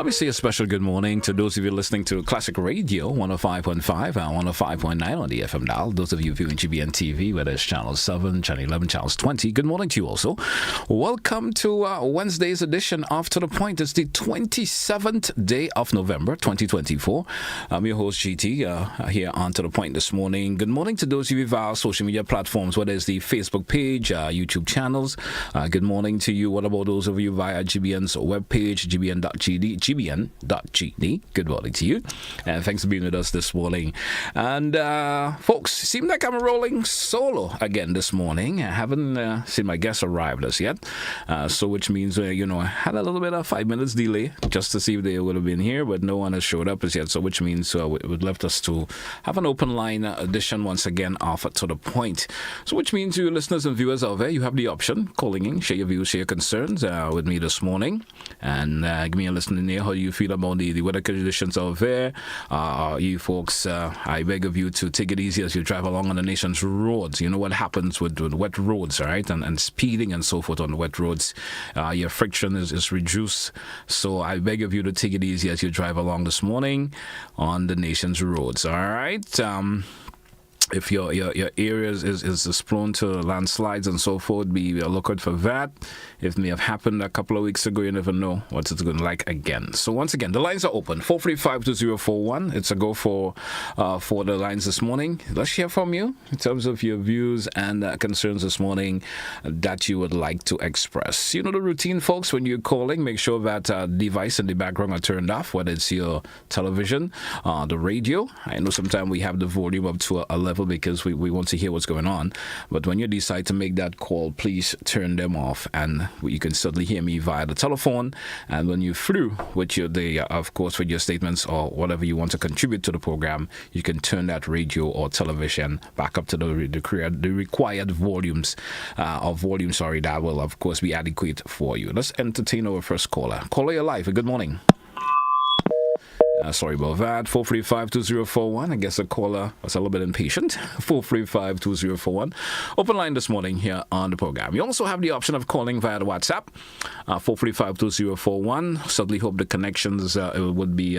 me say a special good morning to those of you listening to Classic Radio 105.5 and 105.9 on the FM dial. Those of you viewing GBN TV, whether it's Channel 7, Channel 11, Channel 20, good morning to you also. Welcome to Wednesday's edition of To The Point. It's the 27th day of November 2024. I'm your host GT here on To The Point this morning. Good morning to those of you via social media platforms, whether it's the Facebook page, YouTube channels. Good morning to you. What about those of you via GBN's webpage, gbn.gd. Good morning to you. And thanks for being with us this morning. And folks, seem like I'm rolling solo again this morning. I haven't seen my guests arrive as yet. So which means, I had a little bit of 5 minutes delay just to see if they would have been here, but no one has showed up as yet. So which means it would left us to have an open line edition once again of To The Point. So which means you listeners and viewers out there, you have the option calling in, share your views, share your concerns with me this morning. And give me a listen in there. How do you feel about the weather conditions out there? You folks, I beg of you to take it easy as you drive along on the nation's roads. You know what happens with wet roads, all right? And speeding and so forth on the wet roads. Your friction is reduced. So I beg of you to take it easy as you drive along this morning on the nation's roads, all right? If your area is prone to landslides and so forth, be looking for that. It may have happened a couple of weeks ago. You never know what it's going to like again. So once again, the lines are open. 435-2041. It's a go for the lines this morning. Let's hear from you in terms of your views and concerns this morning that you would like to express. You know the routine, folks. When you're calling, make sure that device in the background are turned off, whether it's your television, the radio. I know sometimes we have the volume up to a level because we want to hear what's going on. But when you decide to make that call, please turn them off. And you can certainly hear me via the telephone. And when you're through with of course, with your statements or whatever you want to contribute to the program, you can turn that radio or television back up to the required volumes that will, of course, be adequate for you. Let's entertain our first caller. Caller, you're live. Good morning. Sorry about that. 435-2041. I guess the caller was a little bit impatient. 435-2041. Open line this morning here on the program. You also have the option of calling via the WhatsApp. 435-2041. Certainly hope the connections would be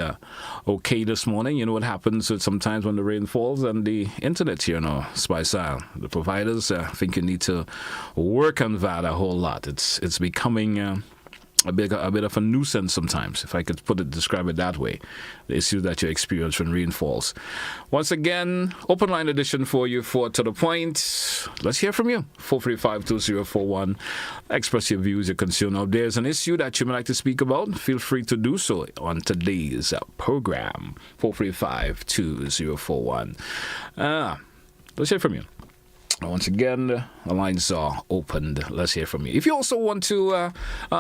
okay this morning. You know what happens sometimes when the rain falls and the internet here, spice the providers think you need to work on that a whole lot. It's becoming a bit of a nuisance sometimes, if I could describe it that way. The issue that you experience when rain falls. Once again, open line edition for you for To The Point. Let's hear from you. 435-2041. Express your views, your concern. If there's an issue that you would like to speak about, feel free to do so on today's program. 435-2041. Let's hear from you. Once again, the lines are opened. Let's hear from you. If you also want to,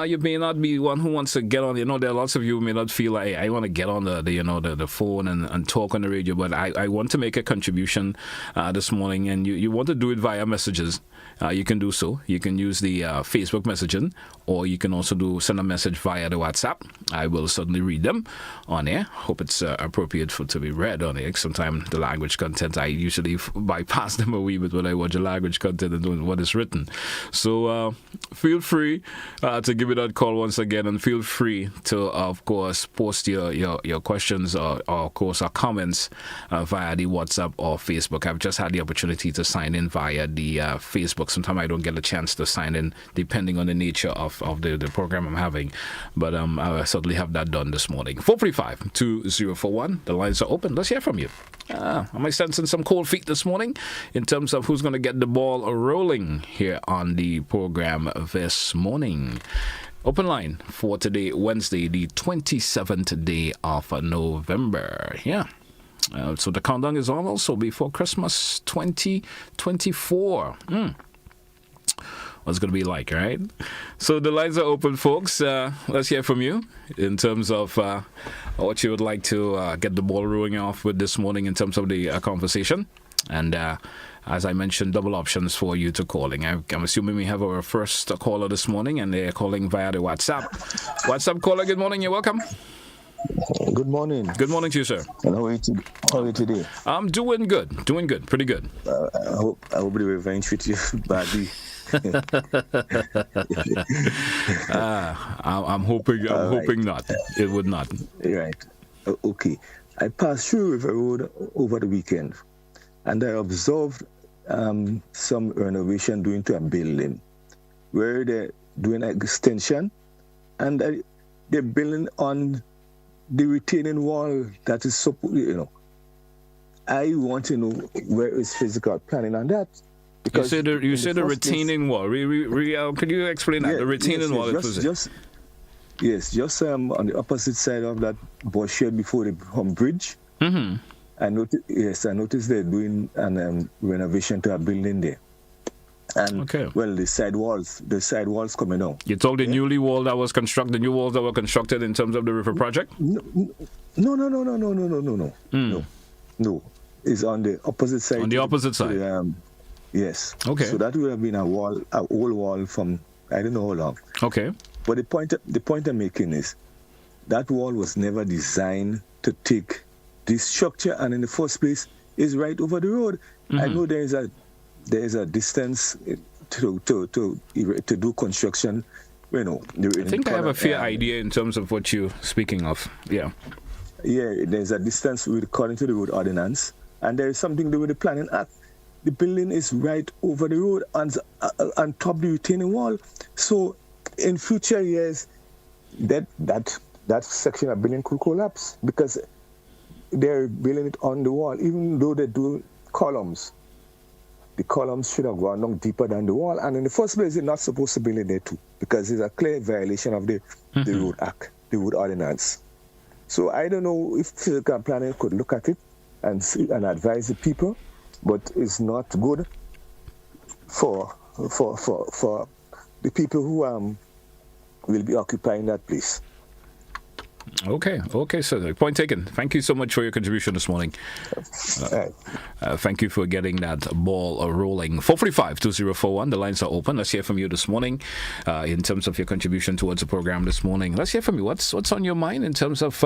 you may not be one who wants to get on. There are lots of you who may not feel like, hey, I want to get on the phone and talk on the radio, but I want to make a contribution this morning, and you want to do it via messages. You can do so. You can use the Facebook messaging, or you can also send a message via the WhatsApp. I will certainly read them on air. Hope it's appropriate to be read on air. Sometimes the language content, I usually bypass them a wee bit when I watch the language content and what is written. So feel free to give me that call once again, and feel free to, of course, post your questions or of course, our comments via the WhatsApp or Facebook. I've just had the opportunity to sign in via the Facebook. Sometimes I don't get a chance to sign in depending on the nature of the program I'm having. But I certainly have that done this morning. 435-2041. The lines are open. Let's hear from you. Am I sensing some cold feet this morning in terms of who's going to get the ball rolling here on the program this morning? Open line for today, Wednesday, the 27th day of November. Yeah. So the countdown is on also before Christmas 2024. What's it going to be like, right? So the lines are open, folks. Let's hear from you in terms of what you would like to get the ball rolling off with this morning in terms of the conversation. And as I mentioned, double options for you to calling. I'm assuming we have our first caller this morning, and they're calling via the WhatsApp. WhatsApp caller, good morning. You're welcome. Good morning. Good morning to you, sir. And how are you today? I'm doing good. Pretty good. I hope the revenge with you badly. I'm hoping. I'm hoping not. It would not. Right. Okay. I passed through River Road over the weekend, and I observed some renovation doing to a building where they're doing an extension, and they're building on the retaining wall that is supposed. I want to know where is physical planning on that. Because you said the retaining wall. Could you explain that? The retaining wall. Just on the opposite side of that bush shed before the bridge. Mm-hmm. I noticed they're doing an renovation to a building there. And the side walls coming out. You told the new walls that were constructed in terms of the river project? No. No. It's on the opposite side. On the opposite side. Yes. Okay. So that would have been an old wall from I don't know how long. Okay. But the point I'm making is that wall was never designed to take this structure, and in the first place is right over the road. Mm-hmm. I know there is a distance to do construction. I think I have a fair idea in terms of what you're speaking of. Yeah. Yeah, there's a distance according to the road ordinance, and there is something to do with the planning act. The building is right over the road on top of the retaining wall. So in future years, that section of building could collapse because they're building it on the wall, even though they do columns. The columns should have gone down deeper than the wall, and in the first place, they're not supposed to build it there too, because it's a clear violation of the road act, the road ordinance. So I don't know if physical planning could look at it and advise the people, but it's not good for the people who will be occupying that place. Okay, sir. Point taken. Thank you so much for your contribution this morning. Thank you for getting that ball rolling. 445-2041. The lines are open. Let's hear from you this morning in terms of your contribution towards the program this morning. Let's hear from you. What's on your mind in terms of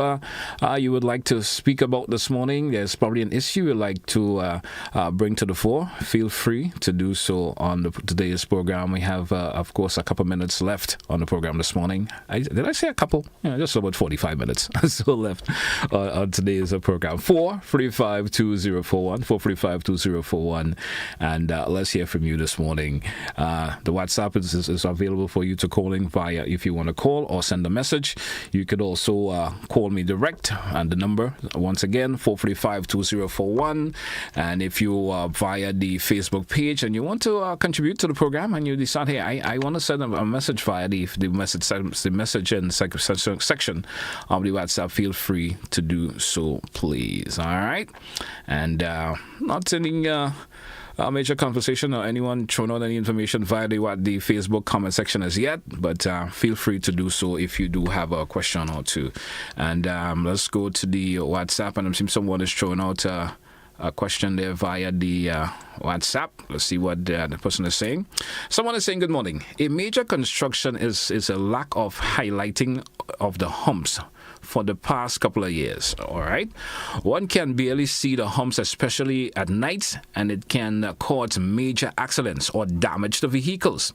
you would like to speak about this morning? There's probably an issue you'd like to bring to the fore. Feel free to do so on today's program. We have, of course, a couple minutes left on the program this morning. Did I say a couple? Just about 45 minutes still left on today's program. 435-2041, 435-2041, and let's hear from you this morning. The WhatsApp is available for you to call in via if you want to call or send a message. You could also call me direct, and the number once again 435-2041. And if you are via the Facebook page and you want to contribute to the program and you decide, hey, I want to send a message via the message and section of the WhatsApp, feel free to do so, please. All right, and not sending a major conversation or anyone throwing out any information via the Facebook comment section as yet, but feel free to do so if you do have a question or two. And let's go to the WhatsApp, and I'm seeing someone is throwing out a question there via the WhatsApp. Let's see what the person is saying. Someone is saying, good morning. A major construction is a lack of highlighting of the humps for the past couple of years. All right, one can barely see the humps, especially at night, and it can cause major accidents or damage to vehicles.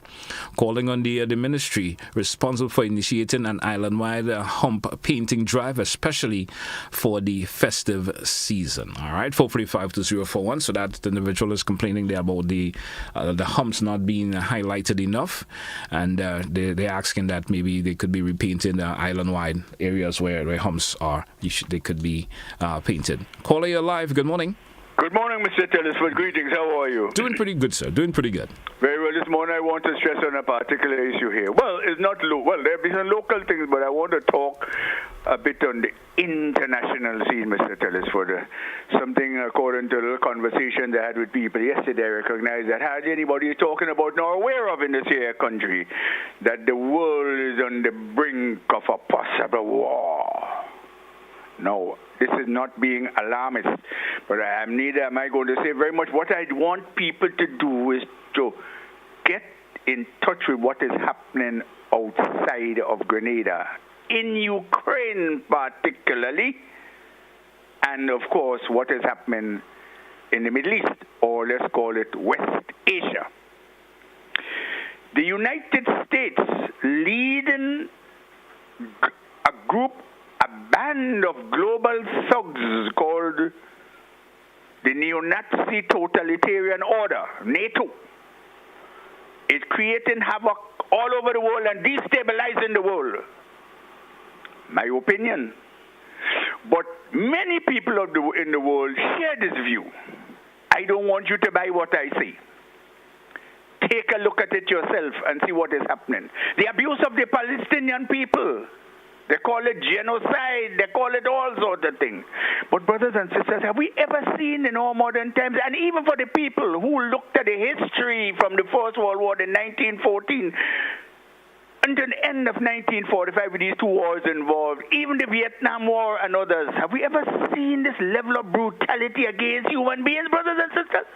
Calling on the ministry responsible for initiating an island-wide hump painting drive, especially for the festive season. All right, 435-2041. So that the individual is complaining there about the humps not being highlighted enough, and they're asking that maybe they could be repainted island-wide areas where humps are. They could be painted. Caller, you're live. Good morning. Good morning, Mr. Telesford. Greetings. How are you? Doing pretty good, sir. Doing pretty good. Very well. This morning I want to stress on a particular issue here. Well, it's not well, there be some local things, but I want to talk a bit on the international scene, Mr. Telesford. Something according to a little conversation I had with people yesterday, I recognized that hardly anybody is talking about nor aware of in this here country that the world is on the brink of a possible war. No, this is not being alarmist, but neither am I going to say very much. What I want people to do is to get in touch with what is happening outside of Grenada, in Ukraine particularly, and of course what is happening in the Middle East, or let's call it West Asia. the United States leading a band of global thugs called the Neo-Nazi Totalitarian Order, NATO, is creating havoc all over the world and destabilizing the world. My opinion. But many people in the world share this view. I don't want you to buy what I say. Take a look at it yourself and see what is happening. The abuse of the Palestinian people. They call it genocide. They call it all sorts of things. But brothers and sisters, have we ever seen in our modern times, and even for the people who looked at the history from the First World War in 1914 until the end of 1945 with these two wars involved, even the Vietnam War and others, have we ever seen this level of brutality against human beings, brothers and sisters?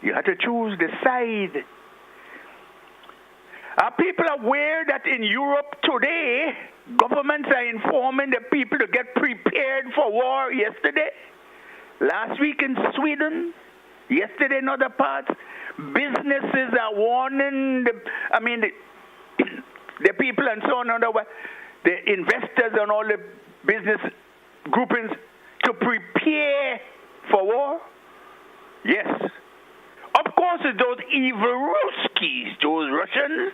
You have to choose the side. Are people aware that in Europe today, governments are informing the people to get prepared for war yesterday? Last week in Sweden, yesterday in other parts, businesses are warning the people and so on, the investors and all the business groupings to prepare for war? Yes. Of course, it's those evil Ruskies, those Russians,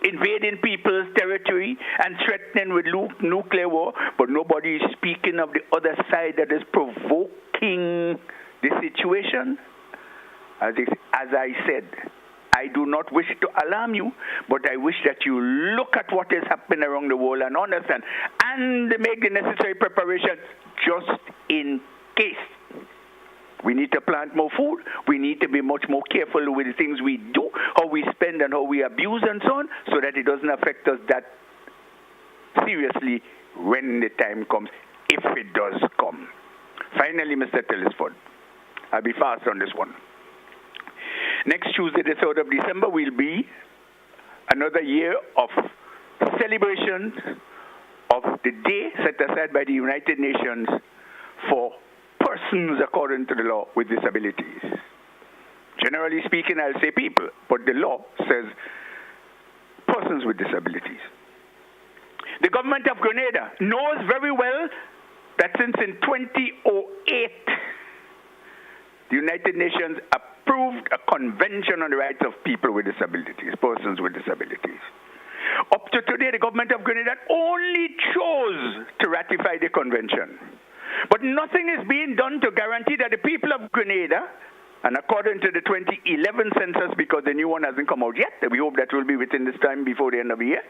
invading people's territory and threatening with nuclear war, but nobody is speaking of the other side that is provoking the situation. As I said, I do not wish to alarm you, but I wish that you look at what is happening around the world and understand, and make the necessary preparation just in case. We need to plant more food. We need to be much more careful with the things we do, how we spend and how we abuse and so on, so that it doesn't affect us that seriously when the time comes, if it does come. Finally, Mr. Telesford, I'll be fast on this one. Next Tuesday, the 3rd of December, will be another year of celebration of the day set aside by the United Nations for persons according to the law with disabilities. Generally speaking, I'll say people, but the law says persons with disabilities. The government of Grenada knows very well that since in 2008, the United Nations approved a convention on the rights of people with disabilities, persons with disabilities. Up to today, the government of Grenada only chose to ratify the convention. But nothing is being done to guarantee that the people of Grenada, and according to the 2011 census, because the new one hasn't come out yet, we hope that will be within this time before the end of the year,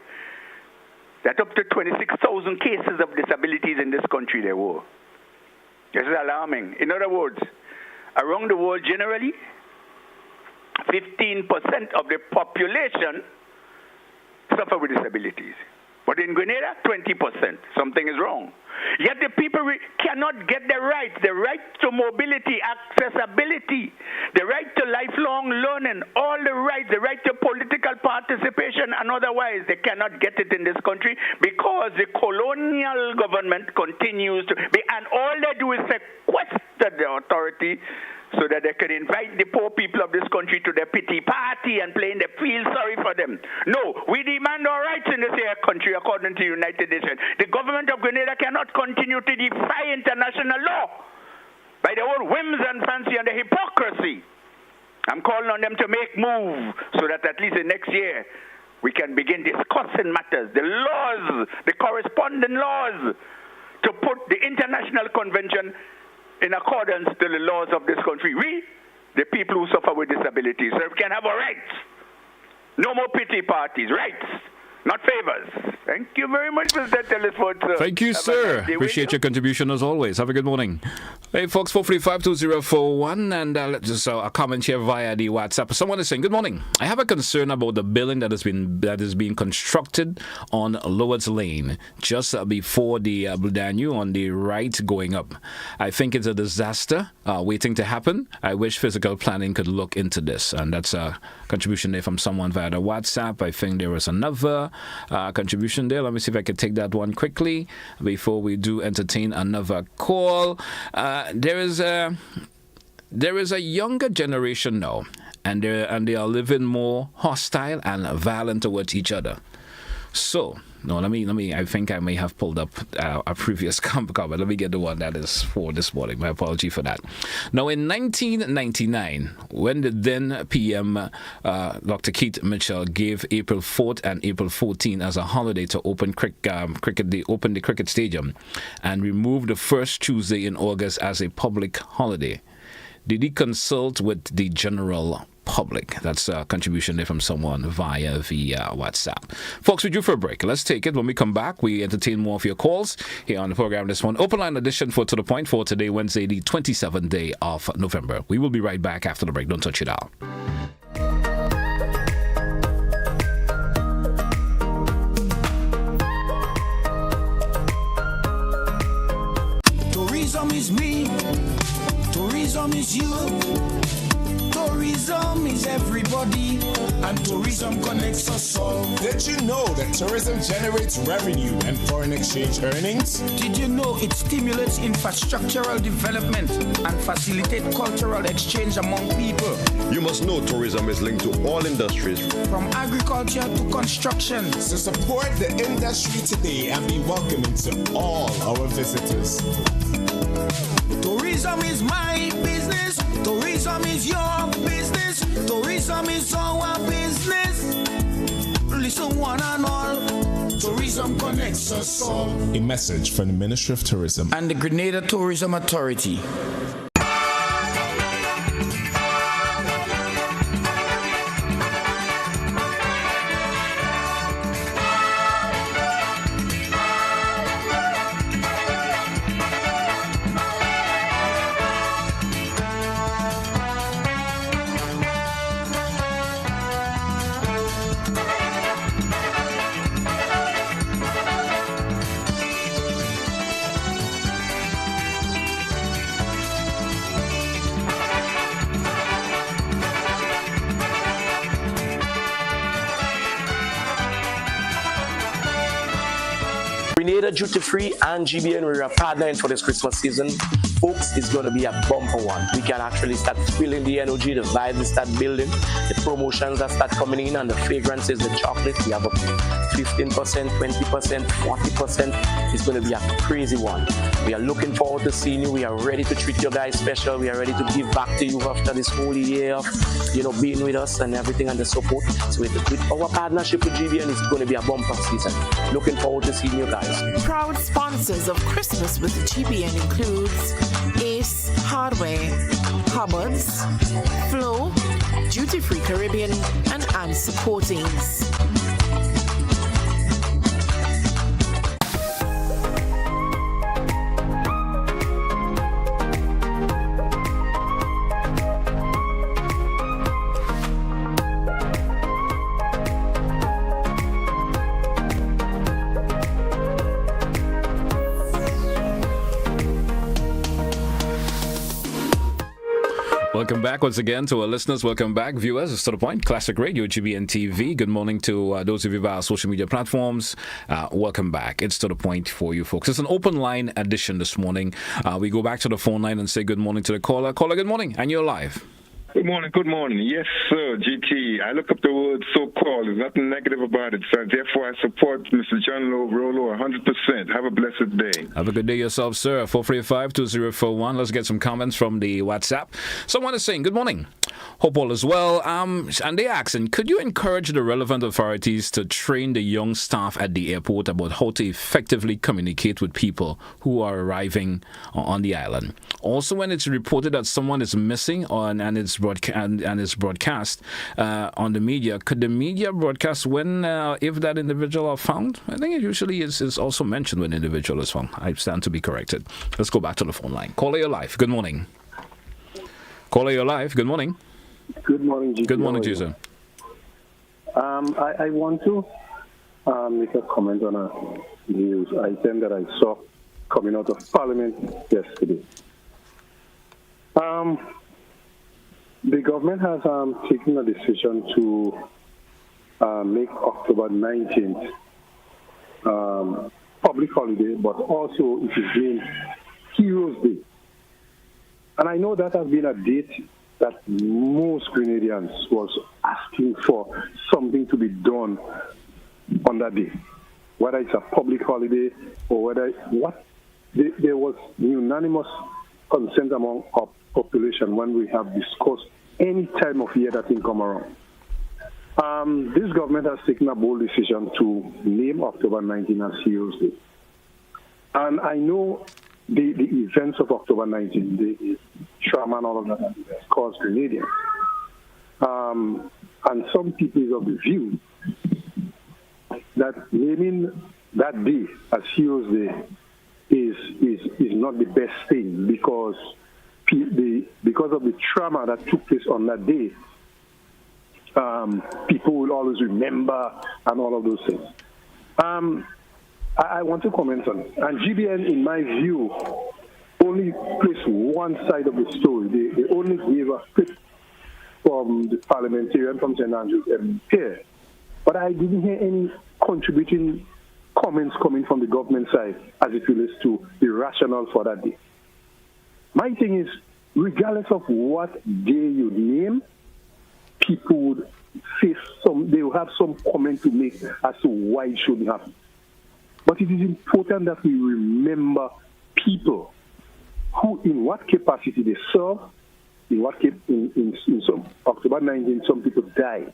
that up to 26,000 cases of disabilities in this country there were. This is alarming. In other words, around the world generally, 15% of the population suffer with disabilities. But in Grenada, 20%. Something is wrong. Yet the people cannot get the right to mobility, accessibility, the right to lifelong learning, all the rights, the right to political participation, and otherwise they cannot get it in this country because the colonial government continues to be, and all they do is sequester the authority so that they can invite the poor people of this country to their pity party and playing they feel sorry for them. No, we demand our rights in this here country according to the United Nations. The government of Grenada cannot continue to defy international law by their own whims and fancy and the hypocrisy. I'm calling on them to make move so that at least the next year we can begin discussing matters, the laws, the corresponding laws, to put the international convention in accordance to the laws of this country. We, the people who suffer with disabilities, so we can have our rights. No more pity parties, rights, not favors. Thank you very much, Mr. Telesford, sir. Thank you, sir. Appreciate your contribution as always. Have a good morning. Hey, folks, 435-2041, and just a comment here via the WhatsApp. Someone is saying, good morning. I have a concern about the building that is being constructed on Lowards Lane, just before the Blue Danube on the right going up. I think it's a disaster waiting to happen. I wish physical planning could look into this. And that's a contribution there from someone via the WhatsApp. I think there was another contribution there. Let me see if I can take that one quickly before we do entertain another call. There is a younger generation now, and they are living more hostile and violent towards each other. So, no, let me. I think I may have pulled up a previous comment. Let me get the one that is for this morning. My apology for that. Now, in 1999, when the then PM, Dr. Keith Mitchell, gave April 4th and April 14th as a holiday to open cricket, they opened the cricket stadium and removed the first Tuesday in August as a public holiday. Did he consult with the general public? That's a contribution there from someone via the WhatsApp. Folks, we're due for a break. Let's take it. When we come back, we entertain more of your calls here on the program. This one, open line edition for To The Point for today, Wednesday, the 27th day of November. We will be right back after the break. Don't touch it out. Tourism is me. Tourism is you. Tourism is everybody, and tourism connects us all. Did you know that tourism generates revenue and foreign exchange earnings? Did you know it stimulates infrastructural development and facilitates cultural exchange among people? You must know tourism is linked to all industries, from agriculture to construction. So support the industry today and be welcoming to all our visitors. Tourism is my business. Tourism is your business. Tourism is our business. Listen, one and all. Tourism connects us all. A message from the Ministry of Tourism and the Grenada Tourism Authority. Grenada Duty Free and GBN, we're partnering for this Christmas season. Folks, it's going to be a bumper one. We can actually start feeling the energy, the vibe will start building, the promotions that start coming in, and the fragrances, the chocolate. We have up 15%, 20%, 40%. It's going to be a crazy one. We are looking forward to seeing you. We are ready to treat you guys special. We are ready to give back to you after this whole year of, being with us and everything and the support. So with our partnership with GBN, it's going to be a bumper season. Looking forward to seeing you guys. Proud sponsors of Christmas with the GBN includes Ace Hardware, Hubbards, Flow, Duty Free Caribbean, and Answer Coatings. Welcome back once again to our listeners. Welcome back, viewers. It's To The Point, Classic Radio, GBN TV. Good morning to those of you via our social media platforms. Welcome back. It's To The Point for you folks. It's an open line edition this morning. We go back to the phone line and say good morning to the caller. Caller, good morning, and you're live. Good morning, good morning. Yes, sir, GT. I look up the word so-called. There's nothing negative about it. So therefore, I support Mr. John Rolo 100%. Have a blessed day. Have a good day yourself, sir. 435-2041. Let's get some comments from the WhatsApp. Someone is saying, good morning. Hope all is well. And they're asking, could you encourage the relevant authorities to train the young staff at the airport about how to effectively communicate with people who are arriving on the island? Also, when it's reported that someone is missing and it's broadcast on the media, could the media broadcast when if that individual are found? I think it usually is also mentioned when an individual is found. I stand to be corrected. Let's go back to the phone line. Caller, you're live. Good morning. Caller, you're live. Good morning. Good morning, G. Good morning to you, sir. I want to make a comment on a news item that I saw coming out of Parliament yesterday. The government has taken a decision to make October 19th public holiday, but also it is named Heroes Day. And I know that has been a date that most Grenadians was asking for something to be done on that day, whether it's a public holiday or whether there was unanimous consent among our population when we have discussed any time of year that thing come around. This government has taken a bold decision to name October 19 as Heroes Day. And I know the events of October 19, the trauma and all of that has caused Grenadians. And some people is of the view that naming that day as Heroes Day is not the best thing because of the trauma that took place on that day. People will always remember and all of those things. I want to comment on it. And GBN, in my view, only placed one side of the story. They only gave a clip from the parliamentarian from St. Andrews here. But I didn't hear any contributing comments coming from the government side as it relates to the rationale for that day. My thing is, regardless of what day you name, people would face they will have some comment to make as to why it shouldn't happen. But it is important that we remember people who, in what capacity they serve, in some October 19, some people died.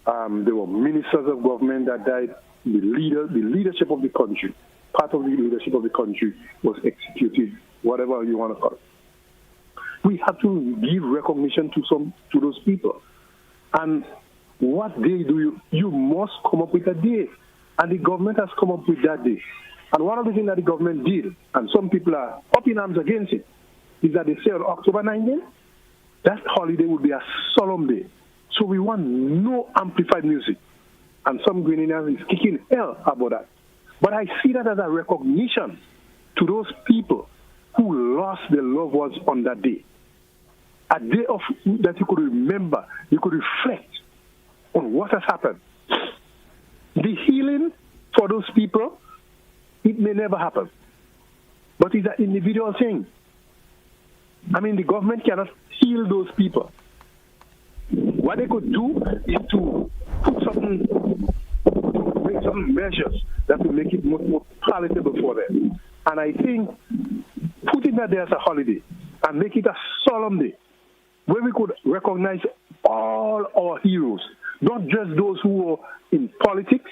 There were ministers of government that died. The leadership of the country, part of the leadership of the country was executed, whatever you want to call it. We have to give recognition to those people. And what day you must come up with a day. And the government has come up with that day. And one of the things that the government did, and some people are up in arms against it, is that they say on October 19, that holiday will be a solemn day. So we want no amplified music. And some Grenadians is kicking hell about that. But I see that as a recognition to those people who lost their loved ones on that day. A day that you could remember, you could reflect on what has happened. The healing for those people, it may never happen. But it's an individual thing. I mean, the government cannot heal those people. What they could do is to make some measures that will make it more palatable for them. And I think putting that there as a holiday and make it a solemn day where we could recognize all our heroes, not just those who are in politics,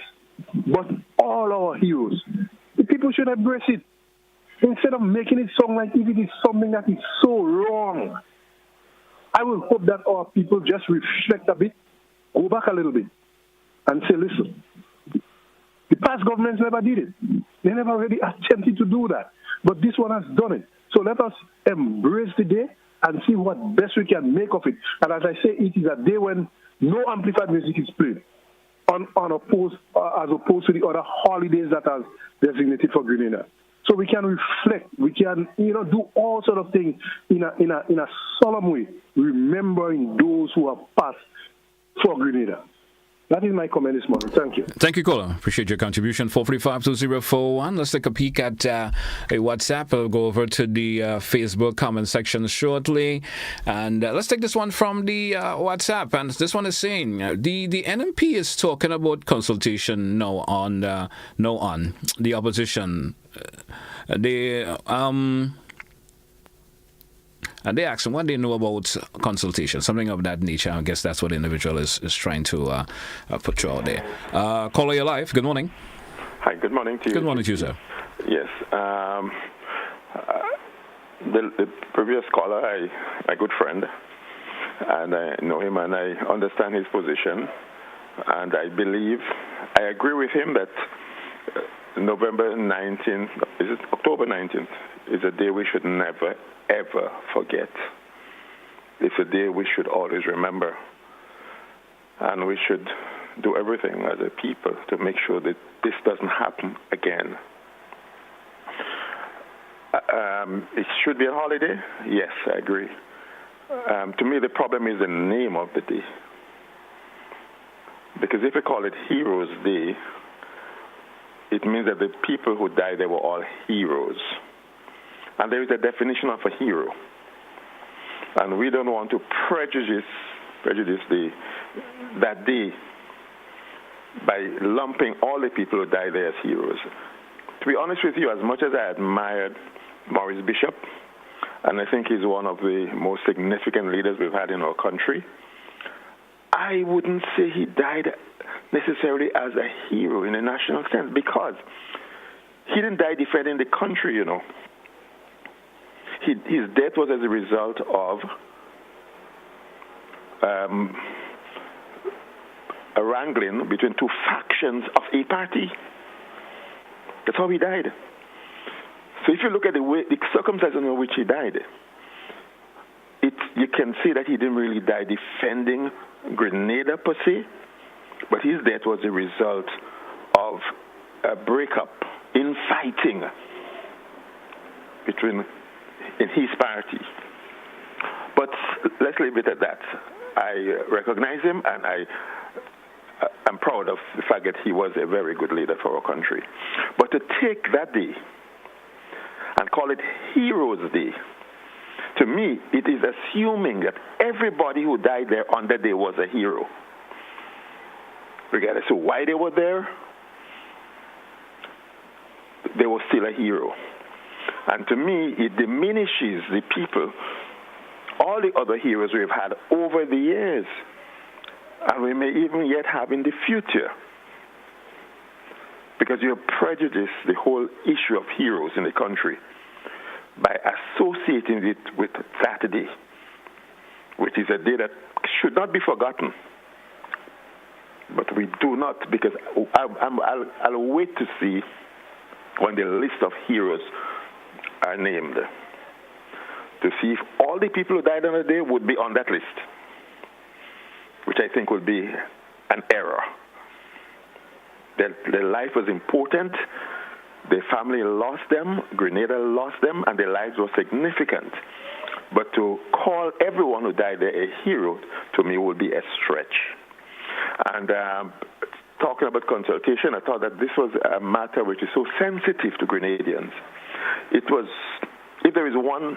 but all our heroes. The people should embrace it instead of making it sound like if it is something that is so wrong. I will hope that our people just reflect a bit, go back a little bit, and say, listen, the past governments never did it. They never really attempted to do that. But this one has done it. So let us embrace the day and see what best we can make of it. And as I say, it is a day when no amplified music is played, as opposed to the other holidays that are designated for Grenada. So we can reflect, we can do all sort of things in a solemn way, remembering those who have passed for Grenada. That is my comment this morning. Thank you. Thank you, caller. Appreciate your contribution. 435-2041. Let's take a peek at a WhatsApp. I'll go over to the Facebook comment section shortly. And let's take this one from the WhatsApp. And this one is saying, the NMP is talking about consultation now on the opposition. And they ask them what they know about consultation, something of that nature. I guess that's what the individual is trying to put you out there. Caller, you're live. Good morning. Hi, good morning to you. Good morning to you, sir. Yes. The previous caller, my good friend, and I know him and I understand his position. And I agree with him that November 19th, is it October 19th, is a day we should never, ever forget. It's a day we should always remember. And we should do everything as a people to make sure that this doesn't happen again. It should be a holiday? Yes, I agree. To me, the problem is the name of the day. Because if we call it Heroes Day, it means that the people who died, they were all heroes. And there is a definition of a hero. And we don't want to prejudice that day by lumping all the people who died there as heroes. To be honest with you, as much as I admired Maurice Bishop, and I think he's one of the most significant leaders we've had in our country, I wouldn't say he died necessarily as a hero in a national sense, because he didn't die defending the country, you know. His death was as a result of a wrangling between two factions of a party. That's how he died. So if you look at the circumstances in which he died, you can see that he didn't really die defending Grenada per se, but his death was a result of a breakup, infighting in his party. But let's leave it at that. I recognize him, and I'm proud of the fact that he was a very good leader for our country. But to take that day and call it Heroes Day, to me, it is assuming that everybody who died there on that day was a hero. Regardless of why they were there, they were still a hero. And to me, it diminishes the people, all the other heroes we've had over the years, and we may even yet have in the future. Because you prejudice the whole issue of heroes in the country by associating it with Saturday, which is a day that should not be forgotten. But we do not, because I'll wait to see when the list of heroes are named, to see if all the people who died on the day would be on that list, which I think would be an error. Their life was important. Their family lost them. Grenada lost them, and their lives were significant. But to call everyone who died there a hero, to me, would be a stretch. And talking about consultation, I thought that this was a matter which is so sensitive to Grenadians. It was, if there is one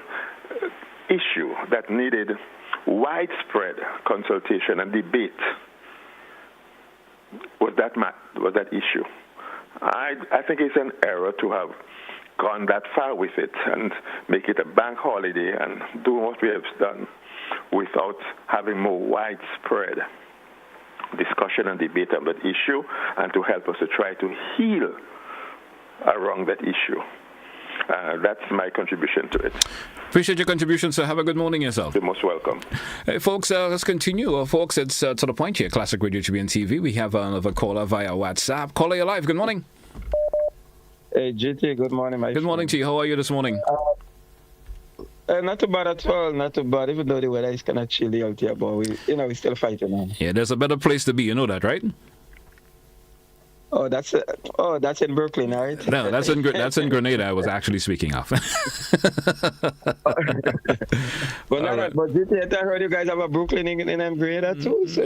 issue that needed widespread consultation and debate, was that issue. I think it's an error to have gone that far with it and make it a bank holiday and do what we have done without having more widespread discussion and debate on that issue, and to help us to try to heal around that issue. That's my contribution to it. Appreciate your contribution, sir. Have a good morning yourself. You're most welcome. Hey, folks, let's continue. Folks, it's to the point here. Classic Radio GBN TV. We have another caller via WhatsApp. Caller, you're live. Good morning. Hey, GT, good morning, my Good morning to you. How are you this morning? Not too bad at all. Not too bad. Even though the weather is kind of chilly out here, but we're still fighting on. Yeah, there's a better place to be. You know that, right? Oh, that's in Brooklyn, right? No, that's in Grenada. I was actually speaking of. But GT, I heard you guys have a Brooklyn in Grenada too. So.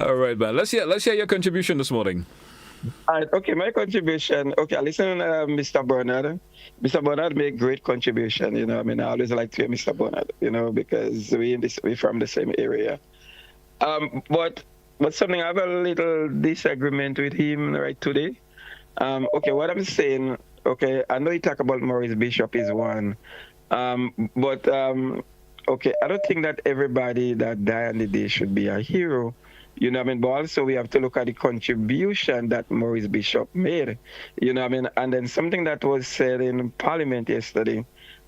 All right, man. Let's hear your contribution this morning. Okay, my contribution. Okay, I listen to Mr. Bernard. Mr. Bernard made great contribution. I always like to hear Mr. Bernard. Because we're from the same area. But something I have a little disagreement with him right today. Okay, what I'm saying. Okay, I know you talk about Maurice Bishop is one, but okay, I don't think that everybody that died on the day should be a hero. But also we have to look at the contribution that Maurice Bishop made, and then something that was said in Parliament yesterday,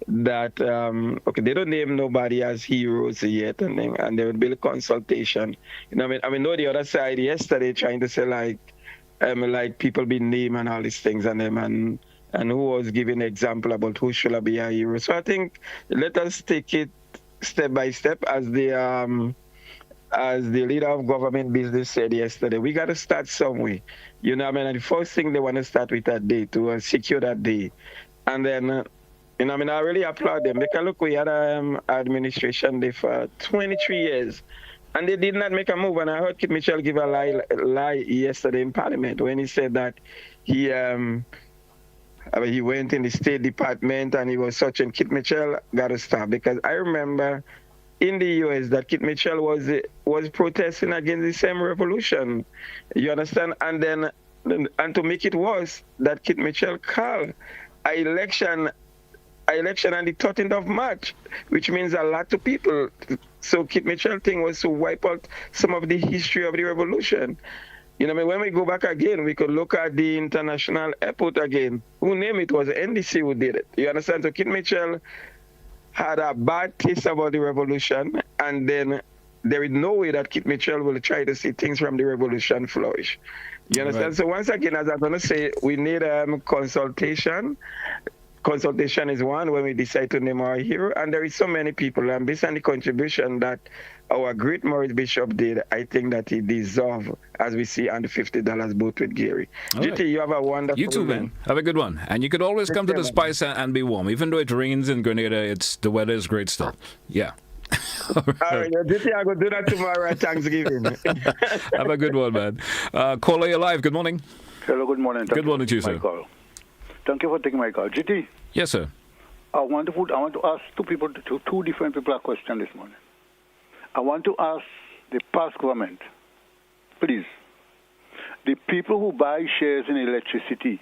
that, okay, they don't name nobody as heroes yet, and there will be a consultation. Know the other side yesterday trying to say like people being named and all these things, and who was giving an example about who should be a hero. So I think let us take it step by step, as the leader of government business said yesterday. We got to start somewhere. And the first thing they want to start with that day, to secure that day. And then, I really applaud them. Because look, we had an administration there for 23 years. And they did not make a move. And I heard Kit Mitchell give a lie yesterday in Parliament when he said that he I mean, he went in the State Department and he was searching Kit Mitchell, got to stop. Because I remember in the US that Kit Mitchell was protesting against the same revolution. You understand? And to make it worse, that Kit Mitchell called an election on the 13th of March, which means a lot to people. So Kit Mitchell thing was to wipe out some of the history of the revolution. You know, I mean, when we go back again, we could look at the international airport again. Who named it? Was NDC who did it. You understand? So Kit Mitchell had a bad taste about the revolution, and then there is no way that Kit Mitchell will try to see things from the revolution flourish. You understand? Right. So once again, as I'm going to say, we need consultation. Consultation is one when we decide to name our hero, and there is so many people, and based on the contribution that our great Maurice Bishop did, I think that he deserves, as we see on the $50 boat with Gary. GT, you have a wonderful You too, man. Have a good one. And you could always come to the Spice and be warm. Even though it rains in Grenada, the weather is great still. Yeah. All right, GT, I'm going to do that tomorrow at Thanksgiving. Have a good one, man. Caller, you're live. Good morning. Hello, good morning. Good morning to you, sir. Thank you for taking my call. GT? Yes, sir. I want to ask two different people a question this morning. I want to ask the past government, please, the people who buy shares in electricity,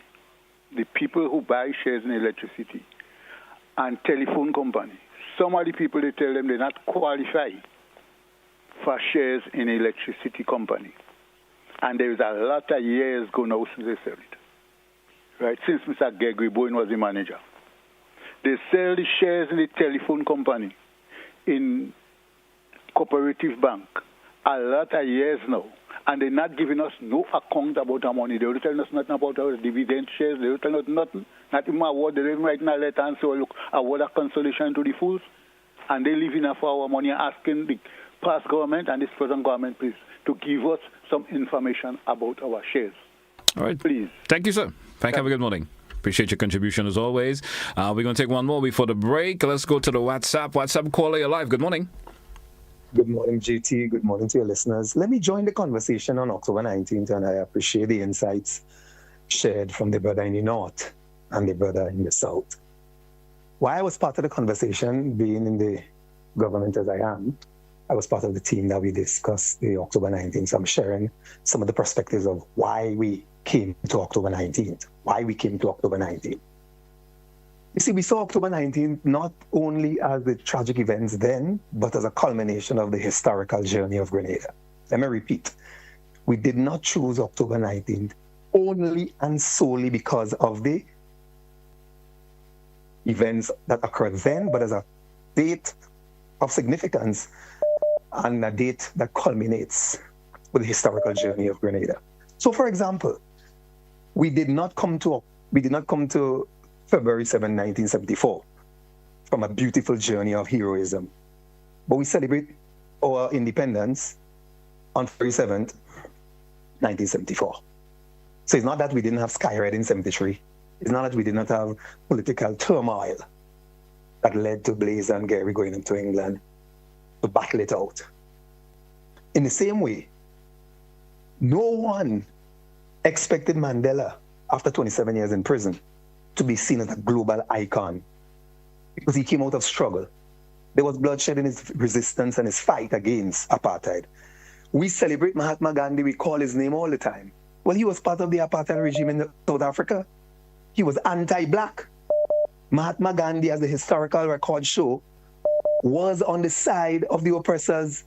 and telephone company, some of the people, they tell them they're not qualified for shares in electricity company. And there is a lot of years ago now since they sell it. Right, since Mr. Gregory Bowen was the manager. They sell the shares in the telephone company in Cooperative Bank a lot of years now, and they're not giving us no account about our money. They're not telling us nothing about our dividend shares. They're telling us nothing, not even award. They're even writing a letter and say, look, award a consolation to the fools, and they're leaving us for our money, asking the past government and this present government, please, to give us some information about our shares. All right. Please. Thank you, sir. Thank you. Have a good morning. Appreciate your contribution as always. We're going to take one more before the break. Let's go to the WhatsApp. WhatsApp caller, you're live. Good morning. Good morning, GT. Good morning to your listeners. Let me join the conversation on October 19th, and I appreciate the insights shared from the brother in the north and the brother in the south. Why I was part of the conversation, being in the government as I am, I was part of the team that we discussed the October 19th. So I'm sharing some of the perspectives of why we came to October 19th. You see, we saw October 19th not only as the tragic events then, but as a culmination of the historical journey of Grenada. Let me repeat. We did not choose October 19th only and solely because of the events that occurred then, but as a date of significance and a date that culminates with the historical journey of Grenada. So, for example, we did not come to February 7, 1974 from a beautiful journey of heroism, but we celebrate our independence on February 7th, 1974. So it's not that we didn't have Sky Red in 73. It's not that we did not have political turmoil that led to Blaze and Gary going into England to battle it out. In the same way, no one expected Mandela, after 27 years in prison, to be seen as a global icon because he came out of struggle. There was bloodshed in his resistance and his fight against apartheid. We celebrate Mahatma Gandhi, we call his name all the time. Well, he was part of the apartheid regime in South Africa. He was anti-black. Mahatma Gandhi, as the historical records show, was on the side of the oppressors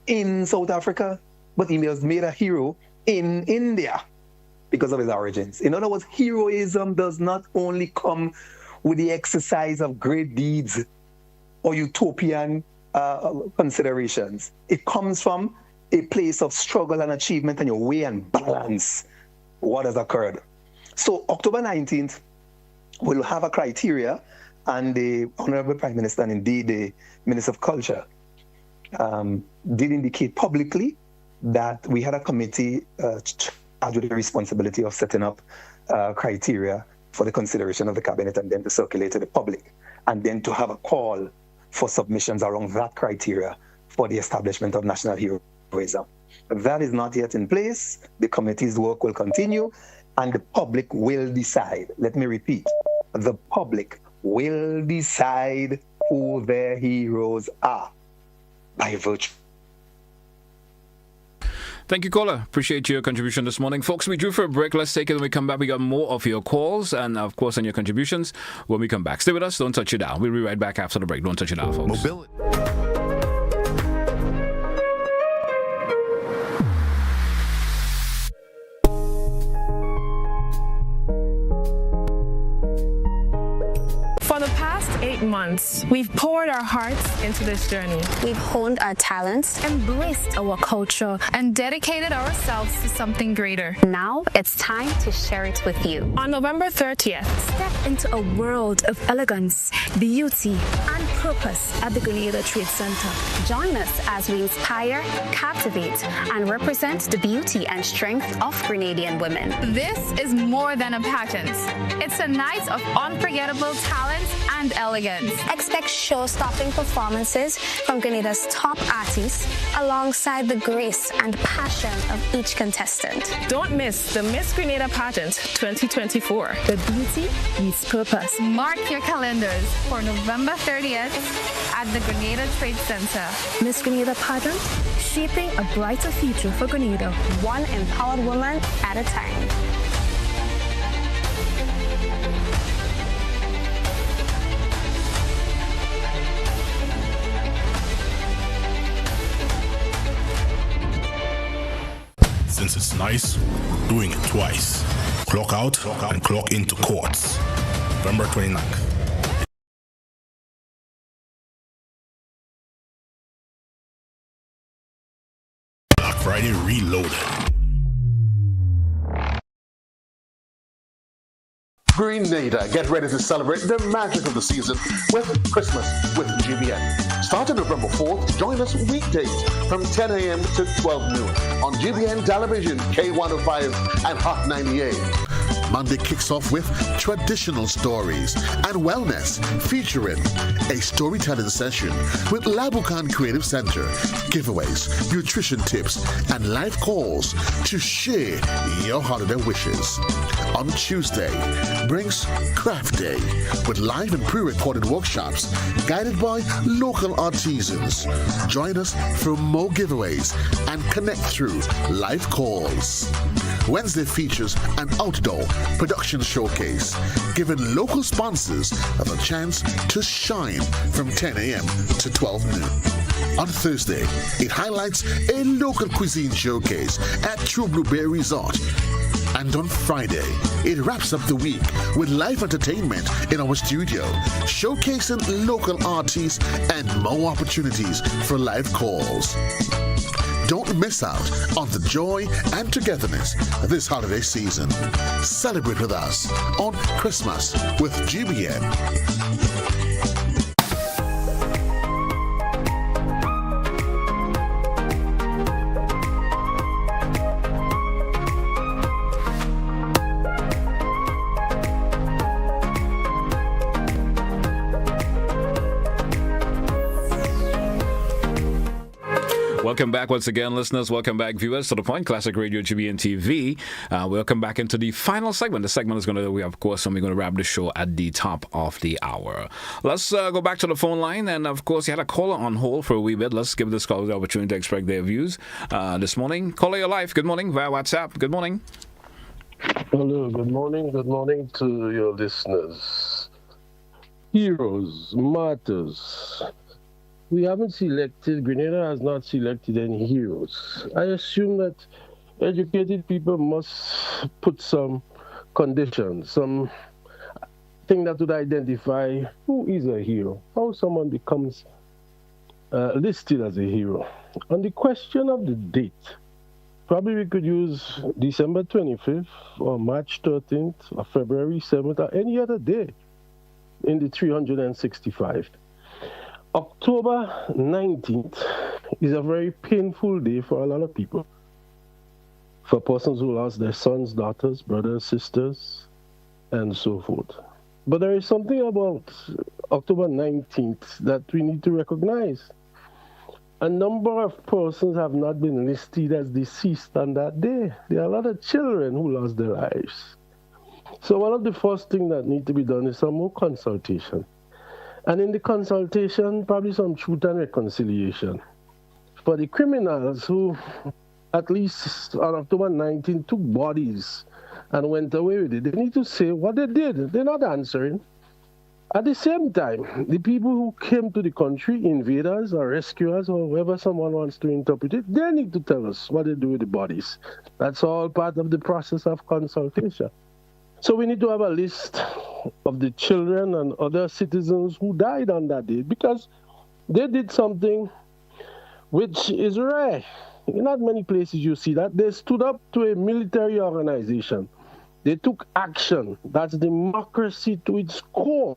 in South Africa, but he was made a hero in India because of his origins. In other words, heroism does not only come with the exercise of great deeds or utopian considerations. It comes from a place of struggle and achievement, and your way and balance what has occurred. So October 19th, we'll have a criteria, and the Honorable Prime Minister and indeed the Minister of Culture did indicate publicly that we had a committee charged with the responsibility of setting up criteria for the consideration of the cabinet and then to circulate to the public, and then to have a call for submissions around that criteria for the establishment of national heroism. That is not yet in place. The committee's work will continue and the public will decide. Let me repeat, the public will decide who their heroes are by virtue. Thank you, caller. Appreciate your contribution this morning. Folks, we drew for a break. Let's take it when we come back. We got more of your calls and, of course, on your contributions when we come back. Stay with us. Don't touch it down. We'll be right back after the break. Don't touch it down, folks. Mobility. For the past 8 months, we've poured our hearts into this journey. We've honed our talents, embraced our culture, and dedicated ourselves to something greater. Now it's time to share it with you. On November 30th, step into a world of elegance, beauty, and purpose at the Grenada Trade Center. Join us as we inspire, captivate, and represent the beauty and strength of Grenadian women. This is more than a pageant. It's a night of unforgettable talent and elegance. Expect show-stopping performances from Grenada's top artists alongside the grace and passion of each contestant. Don't miss the Miss Grenada Pageant 2024. The beauty meets purpose. Mark your calendars for November 30th at the Grenada Trade Center. Miss Grenada Pageant, shaping a brighter future for Grenada. One empowered woman at a time. Since it's nice, doing it twice. Clock out and clock into courts. November 29th. Black Friday Reloaded. Grenada, get ready to celebrate the magic of the season with Christmas with GBN. Starting November 4th, join us weekdays from 10 a.m. to 12 noon on GBN Television, K105 and Hot 98. Monday kicks off with traditional stories and wellness, featuring a storytelling session with Labukan Creative Center, giveaways, nutrition tips, and live calls to share your holiday wishes. On Tuesday, brings Craft Day with live and pre-recorded workshops guided by local artisans. Join us for more giveaways and connect through live calls. Wednesday features an outdoor production showcase, giving local sponsors a chance to shine from 10 a.m. to 12 noon. On Thursday, it highlights a local cuisine showcase at True Blueberry Resort. And on Friday, it wraps up the week with live entertainment in our studio, showcasing local artists and more opportunities for live calls. Don't miss out on the joy and togetherness this holiday season. Celebrate with us on Christmas with GBN. Welcome back once again, listeners. Welcome back, viewers, to The Point, Classic Radio, GBN TV. Welcome back into the final segment. The segment is going to, of course, we're going to wrap the show at the top of the hour. Let's go back to the phone line. And, of course, you had a caller on hold for a wee bit. Let's give this caller the opportunity to express their views this morning. Caller, your life. Good morning via WhatsApp. Good morning. Hello. Good morning. Good morning to your listeners. Heroes, martyrs. We haven't selected, Grenada has not selected any heroes. I assume that educated people must put some conditions, some thing that would identify who is a hero, how someone becomes listed as a hero. On the question of the date, probably we could use December 25th or March 13th or February 7th or any other day in the 365. October 19th is a very painful day for a lot of people. For persons who lost their sons, daughters, brothers, sisters, and so forth. But there is something about October 19th that we need to recognize. A number of persons have not been listed as deceased on that day. There are a lot of children who lost their lives. So one of the first things that need to be done is some more consultation. And in the consultation, probably some truth and reconciliation. For the criminals who, at least on October 19, took bodies and went away with it, they need to say what they did. They're not answering. At the same time, the people who came to the country, invaders or rescuers or however someone wants to interpret it, they need to tell us what they do with the bodies. That's all part of the process of consultation. So we need to have a list of the children and other citizens who died on that day because they did something which is rare. In not many places you see that. They stood up to a military organization. They took action. That's democracy to its core.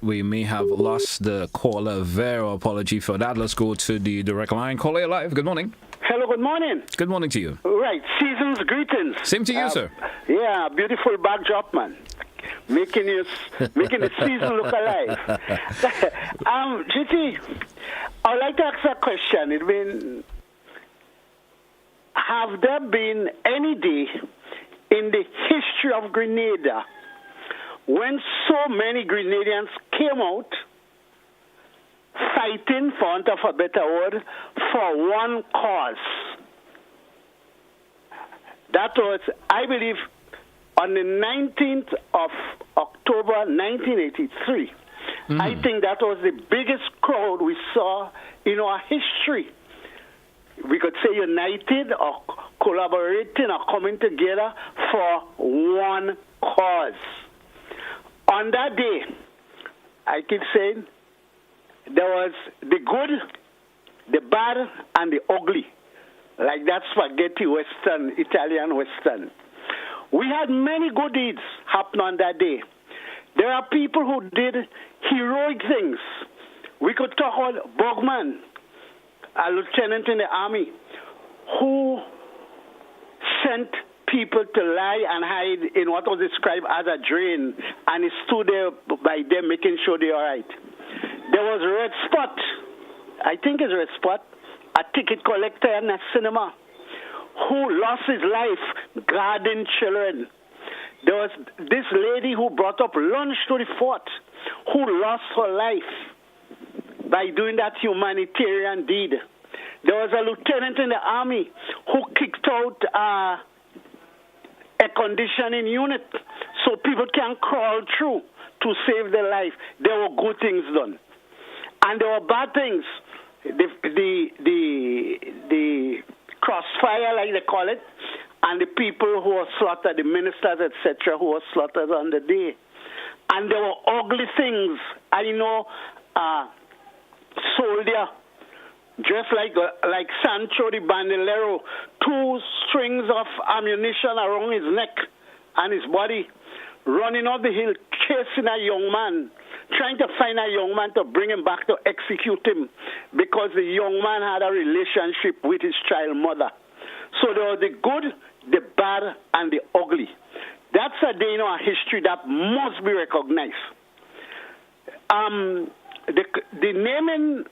We may have lost the caller there. Apology for that. Let's go to the direct line. Caller live. Good morning. Hello, good morning. Good morning to you. Right, season's greetings. Same to you, sir. Yeah, beautiful backdrop, man. Making the season look alive. GT, I'd like to ask a question. Have there been any day in the history of Grenada when so many Grenadians came out fighting, for want of a better word, for one cause? That was, I believe, on the 19th of October 1983. I think that was the biggest crowd we saw in our history. We could say united or collaborating or coming together for one cause. On that day, I keep saying, there was the good, the bad, and the ugly. Like that spaghetti Western, Italian Western. We had many good deeds happen on that day. There are people who did heroic things. We could talk about Bogman, a lieutenant in the army, who sent people to lie and hide in what was described as a drain, and he stood there by them making sure they're all right. There was Red Spot, I think it's Red Spot, a ticket collector in a cinema, who lost his life guarding children. There was this lady who brought up lunch to the fort, who lost her life by doing that humanitarian deed. There was a lieutenant in the army who kicked out a conditioning unit so people can crawl through to save their life. There were good things done. And there were bad things. The crossfire, like they call it, and the people who were slaughtered, the ministers, etc., who were slaughtered on the day. And there were ugly things. I know soldier, just like Sancho the Bandolero, 2 strings of ammunition around his neck and his body, running up the hill, chasing a young man, trying to find a young man to bring him back to execute him because the young man had a relationship with his child mother. So there was the good, the bad, and the ugly. That's a day in our history that must be recognized. The naming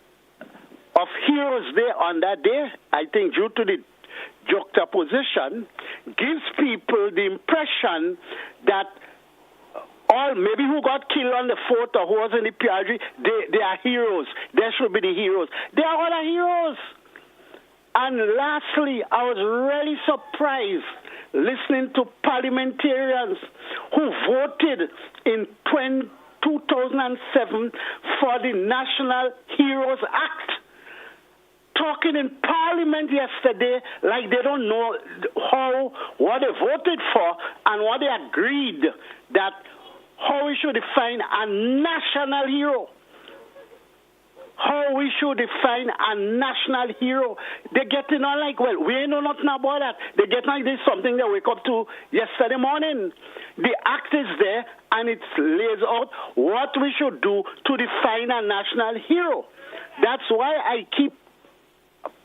of Heroes Day on that day, I think due to the juxtaposition, gives people the impression that all maybe who got killed on the fort or who was in the PRG, they are heroes. They should be the heroes. They are all heroes. And lastly, I was really surprised listening to parliamentarians who voted in 2007 for the National Heroes Act, talking in Parliament yesterday like they don't know what they voted for and what they agreed that how we should define a national hero. How we should define a national hero. They're getting on like, well, we ain't know nothing about that. They get like this something they wake up to yesterday morning. The act is there and it lays out what we should do to define a national hero. That's why I keep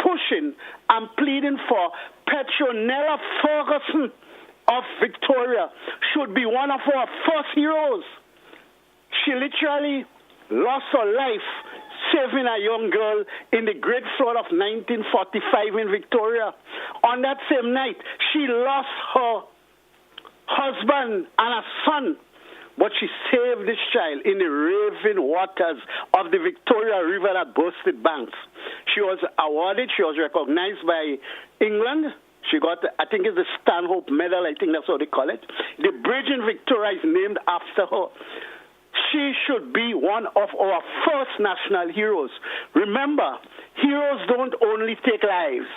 pushing and pleading for Petronella Ferguson of Victoria should be one of our first heroes. She literally lost her life saving a young girl in the Great Flood of 1945 in Victoria. On that same night, she lost her husband and a son, but she saved this child in the raving waters of the Victoria River that bursted banks. She was awarded, she was recognized by England. She got, I think it's the Stanhope Medal, I think that's what they call it. The bridge in Victoria is named after her. She should be one of our first national heroes. Remember, heroes don't only take lives.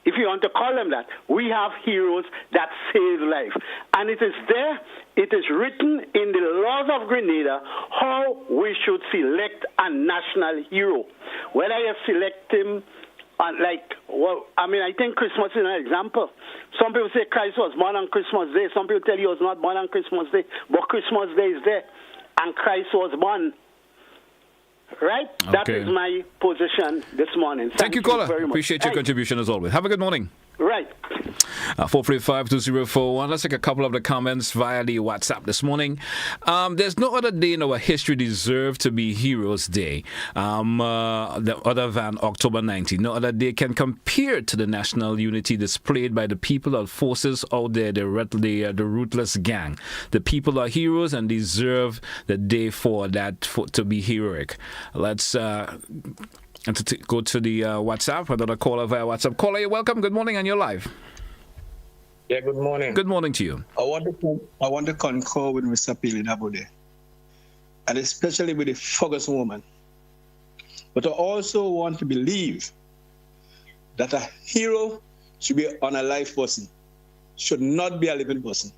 If you want to call them that, we have heroes that save life. And it is there, it is written in the laws of Grenada how we should select a national hero. Whether you select him, I think Christmas is an example. Some people say Christ was born on Christmas Day. Some people tell you he was not born on Christmas Day. But Christmas Day is there, and Christ was born. Right? Okay. That is my position this morning. Thank you, caller. Appreciate your contribution as always. Have a good morning. Right. 435-2041. Let's take a couple of the comments via the WhatsApp this morning. There's no other day in our history deserved to be Heroes Day other than October 19th. No other day can compare to the national unity displayed by the people of forces out there, the ruthless gang. The people are heroes and deserve the day to be heroic. Let's go to the WhatsApp. Another caller via WhatsApp. Caller, you're welcome. Good morning, and you're live. Yeah, good morning. Good morning to you. I want to concur with Mr. Peeling Abude, and especially with the Ferguson woman. But I also want to believe that a hero should be on a live person, should not be a living person.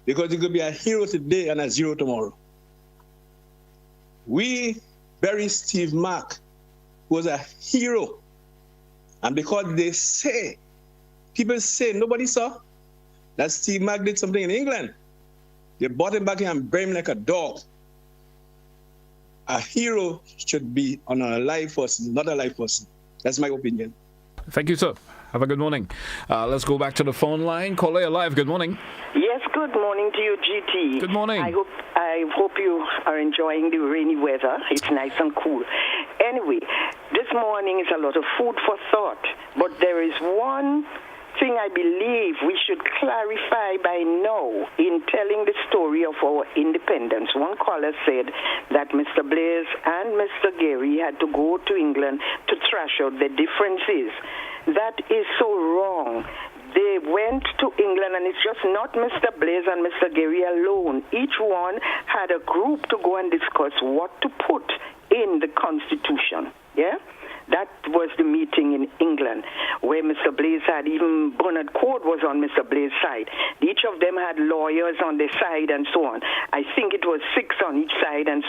Because you could be a hero today and a zero tomorrow. We bury Steve Mack, who was a hero. And because people say nobody saw that Steve Mack did something in England, they brought him back here and buried him like a dog. A hero should be on a live person, not a live person. That's my opinion. Thank you, sir. Have a good morning. Let's go back to the phone line. Caller, you're live. Good morning. Yes, good morning to you, GT. Good morning. I hope you are enjoying the rainy weather. It's nice and cool. Anyway, this morning is a lot of food for thought, but there is one thing I believe we should clarify by now in telling the story of our independence. One caller said that Mr. Blaise and Mr. Gary had to go to England to thrash out the differences. That is so wrong. They went to England, and it's just not Mr. Blaise and Mr. Gary alone. Each one had a group to go and discuss what to put in the Constitution. Yeah? That was the meeting in England where Mr. Blaise had, even Bernard Court was on Mr. Blaise's side. Each of them had lawyers on their side and so on. I think it was 6 on each side and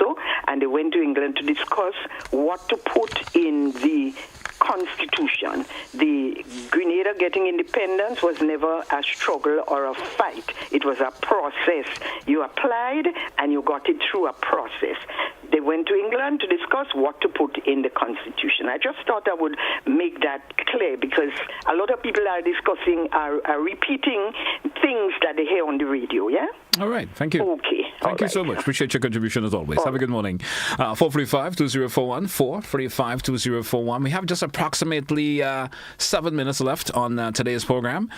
they went to England to discuss what to put in the Constitution. The Grenada getting independence was never a struggle or a fight. It was a process. You applied and you got it through a process. They went to England to discuss what to put in the Constitution. I just thought I would make that clear because a lot of people are discussing, are repeating things that they hear on the radio, yeah? All right, thank you. Okay. Thank you so much. Appreciate your contribution as always. Have a good morning. 435-2041, 435-2041. We have just approximately 7 minutes left on today's program,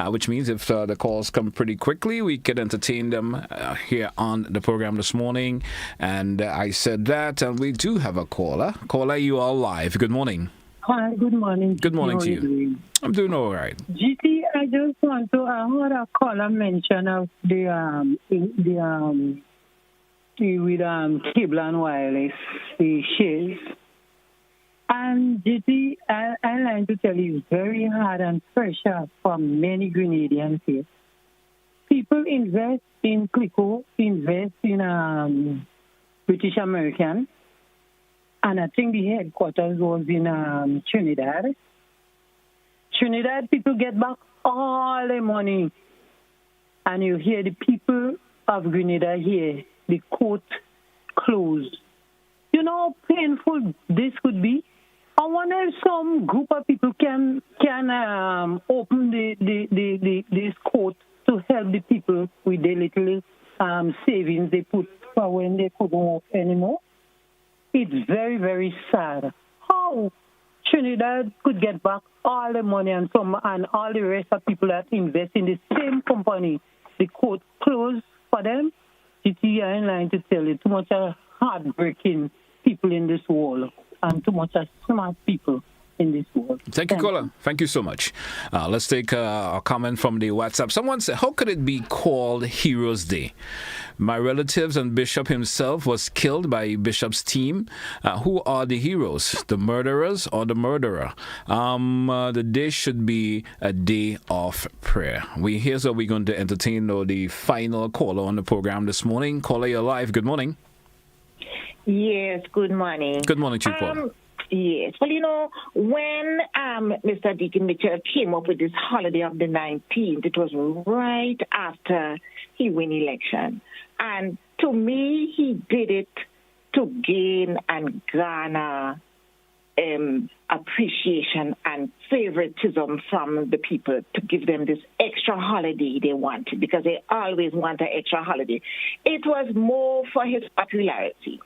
which means if the calls come pretty quickly, we could entertain them here on the program this morning. And I said that, and we do have a caller. Caller, you are live. Good morning. Hi, good morning. Good morning to you. I'm doing all right. GT, I just want to, I heard a caller mention of the cable and wireless, the shares. And GT, I like to tell you, it's very hard and pressure for many Grenadians here. People invest in Clico, invest in British American, and I think the headquarters was in Trinidad. Trinidad people get back all their money, and you hear the people of Grenada here, the court closed. You know how painful this could be? I wonder if some group of people can open this court to help the people with the little savings they put for when they couldn't work anymore. It's very, very sad how Trinidad could get back all the money and all the rest of people that invest in the same company. The court closed for them. GT are in line to tell you too much hardworking people in this world and too much smart people in this world. Thank you, caller. Thank you so much. Let's take a comment from the WhatsApp. Someone said, how could it be called Heroes Day? My relatives and Bishop himself was killed by Bishop's team. Who are the heroes? The murderers or the murderer? The day should be a day of prayer. Here's what we're going to entertain the final caller on the program this morning. Caller, you're live. Good morning. Yes, good morning. Good morning to you, caller. Yes. Well, when Mr. Deacon Mitchell came up with this holiday of the 19th, it was right after he won election. And to me, he did it to gain and garner appreciation and favoritism from the people, to give them this extra holiday they wanted, because they always want an extra holiday. It was more for his popularity.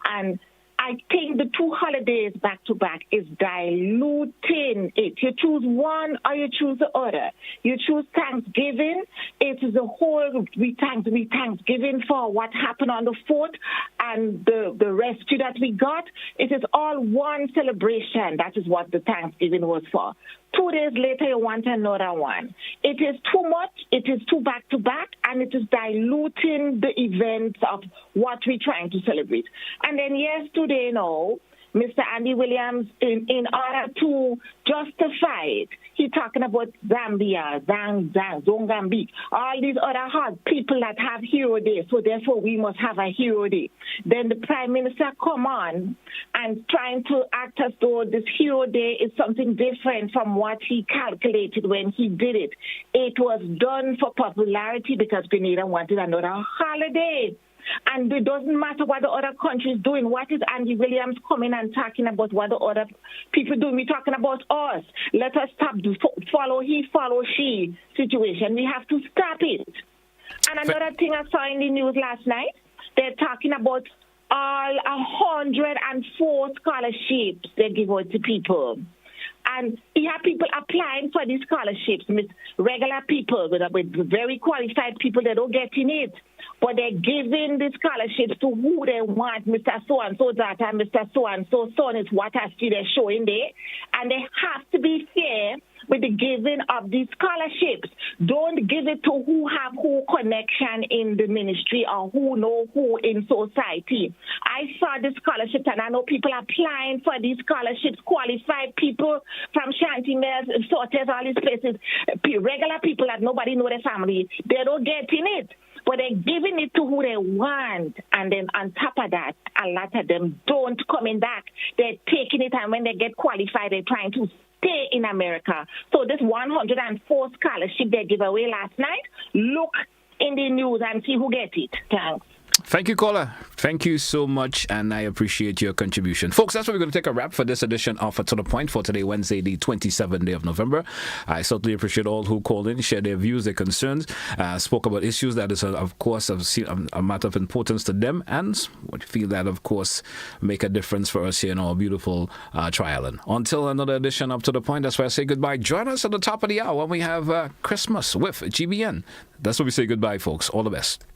And I think the two holidays back to back is diluting it. You choose one or you choose the other. You choose Thanksgiving. It is a whole Thanksgiving for what happened on the 4th and the rescue that we got. It is all one celebration. That is what the Thanksgiving was for. 2 days later, you want another one. It is too much. It is too back to back, and it is diluting the events of what we're trying to celebrate. And then yesterday, Mr. Andy Williams, in order to justify it, he's talking about Zambia, Zongambique, all these other hard people that have Hero Day, so therefore we must have a Hero Day. Then the Prime Minister come on and trying to act as though this Hero Day is something different from what he calculated when he did it. It was done for popularity because Grenada wanted another holiday. And it doesn't matter what the other countries doing. What is Andy Williams coming and talking about what the other people doing? We're talking about us. Let us stop the follow he, follow she situation. We have to stop it. And another thing I saw in the news last night, they're talking about all 104 scholarships they give out to people. And you have people applying for these scholarships, regular people with very qualified people that don't get in it. But they're giving the scholarships to who they want, Mr. So-and-so daughter, Mr. So-and-so son is what I see they're showing there. And they have to be fair with the giving of these scholarships. Don't give it to who have who connection in the ministry or who know who in society. I saw the scholarships, and I know people applying for these scholarships, qualified people from shanty mills, sorters, all these places, regular people that nobody know their family. They don't get in it. But they're giving it to who they want. And then on top of that, a lot of them don't coming back. They're taking it, and when they get qualified, they're trying to stay in America. So this 104 scholarship they gave away last night, look in the news and see who get it. Thanks. Thank you, caller. Thank you so much, and I appreciate your contribution. Folks, that's where we're going to take a wrap for this edition of To The Point for today, Wednesday, the 27th day of November. I certainly appreciate all who called in, shared their views, their concerns, spoke about issues that is, of course, a matter of importance to them, and would feel that, of course, make a difference for us here in our beautiful Tri-Island. Until another edition of To The Point, that's where I say goodbye. Join us at the top of the hour when we have Christmas with GBN. That's where we say goodbye, folks. All the best.